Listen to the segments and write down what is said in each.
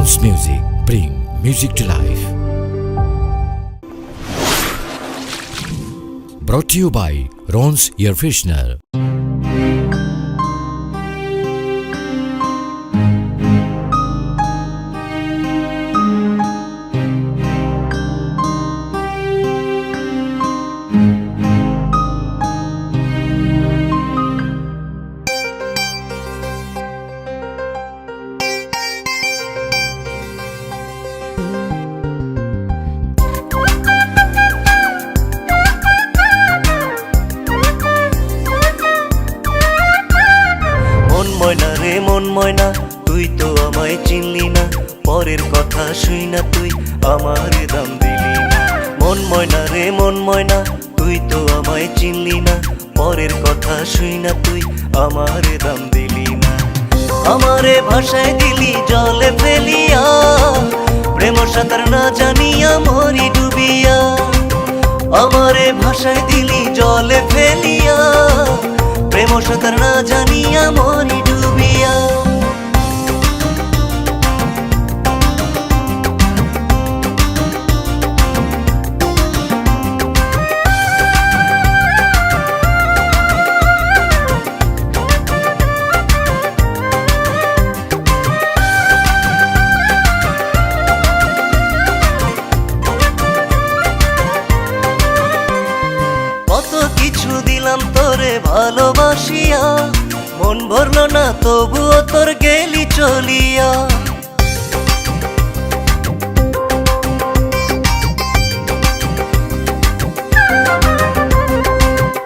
Ron's Music, bring music to life. Brought to you by Ron's Air Freshener. মন ময়না তুই তো আমায় চিনলি না, পরের কথা শুই না তুই আমার দাম দিলি না। মন ময়না রে মন ময়না তুই তো আমায় চিনলি না, পরের কথা শুই না তুই আমার দাম দিলি না। আমারে ভাষায় দিলি জলে ফেলিয়া, প্রেম সাঁতার না জানিয়া মরি ডুবিয়া। আমারে ভাষায় দিলি জলে ফেলিয়া, প্রেম সাঁতার না জানিয়া মরি ডুবিয়া। কত কিছু দিলাম তোরে ভালোবাসিয়া, মন ভরল না তবুও তোর গেলি চলিয়া।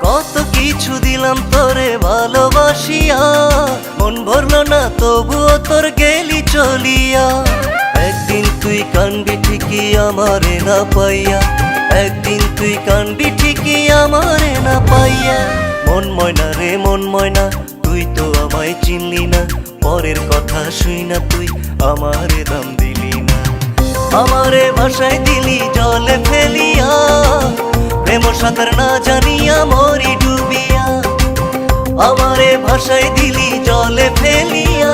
কত কিছু দিলাম তোরে ভালোবাসিয়া, মন ভরল না তবুও তোর গেলি চলিয়া। একদিন তুই কানবি ঠিকই আমারে না পাইয়া, একদিন তুই কানবি ঠিকই আমারে না পাইয়া। মন ময়না রে মন ময়না তুই তো আমায় চিনলি না, পরের কথা শুই না তুই আমারে দাম দিলি না। আমারে ভাষায় দিলি জলে ফেলিয়া, প্রেম সাঁতার না জানিয়া মরি ডুবিয়া। আমারে ভাষায় দিলি জলে ফেলিয়া,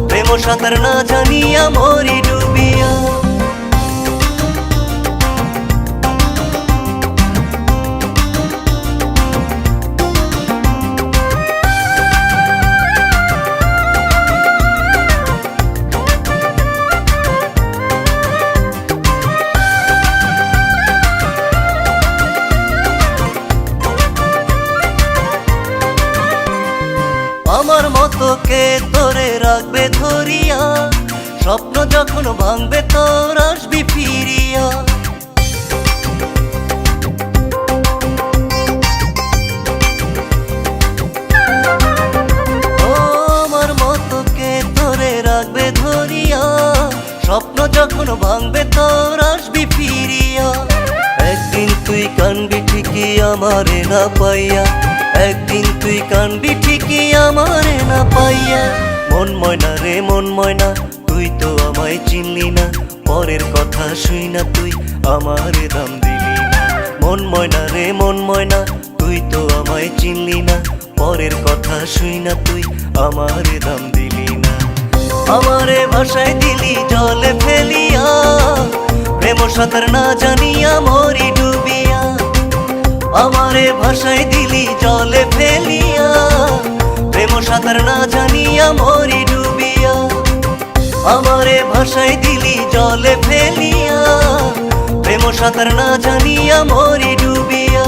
প্রেম সাঁতার না জানিয়া মরি ডুবিয়া। আমার মতো কে তোরে রাখবে ধরিয়া, স্বপ্ন যখন ভাঙবে তোর আসবি ফিরিয়া। ও আমার মতো কে তোরে রাখবে ধরিয়া, স্বপ্ন যখন ভাঙবে তোর আসবি ফিরিয়া। একদিন তুই কানবি ঠিকই আমারে না পাইয়া, একদিন তুই কানবি ঠিকই আমারে না পাইয়া। মন ময়না রে মন ময়না তুই তো আমায় চিনলি না, পরের কথা শুই না তুই আমারে দাম দিলি না। মন ময়না রে মন ময়না তুই তো আমায় চিনলি না, পরের কথা শুই না তুই আমারে দাম দিলি না। আমারে ভাষায় দিলি জলে ফেলিয়া, প্রেম সাঁতার না জানিয়া মরি ডুবিয়া। আমারে ভাষায় দিলি জলে ফেলিয়া, প্রেম সাঁতার না জানিয়া মরি ডুবিয়া। আমারে ভাষায় দিলি জলে ফেলিয়া, প্রেম সাঁতার না জানিয়া মরি ডুবিয়া।